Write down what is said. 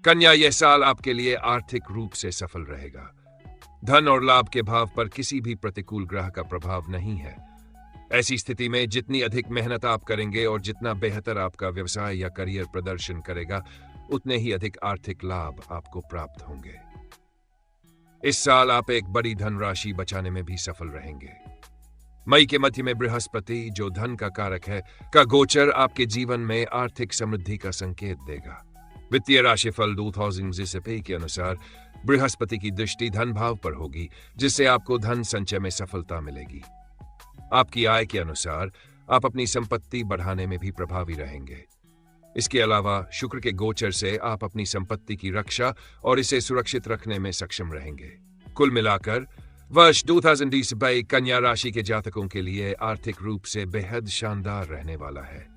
कन्या, यह साल आपके लिए आर्थिक रूप से सफल रहेगा। धन और लाभ के भाव पर किसी भी प्रतिकूल ग्रह का प्रभाव नहीं है। ऐसी स्थिति में जितनी अधिक मेहनत आप करेंगे और जितना बेहतर आपका व्यवसाय या करियर प्रदर्शन करेगा, उतने ही अधिक आर्थिक लाभ आपको प्राप्त होंगे। इस साल आप एक बड़ी धनराशि बचाने में भी सफल रहेंगे। मई के मध्य में बृहस्पति, जो धन का कारक है, का गोचर आपके जीवन में आर्थिक समृद्धि का संकेत देगा। वित्तीय राशिफल 2020 के अनुसार बृहस्पति की दृष्टि धन भाव पर होगी, जिससे आपको धन संचय में सफलता मिलेगी। आपकी आय के अनुसार आप अपनी संपत्ति बढ़ाने में भी प्रभावी रहेंगे। इसके अलावा शुक्र के गोचर से आप अपनी संपत्ति की रक्षा और इसे सुरक्षित रखने में सक्षम रहेंगे। कुल मिलाकर वर्ष 2020 कन्या राशि के जातकों के लिए आर्थिक रूप से बेहद शानदार रहने वाला है।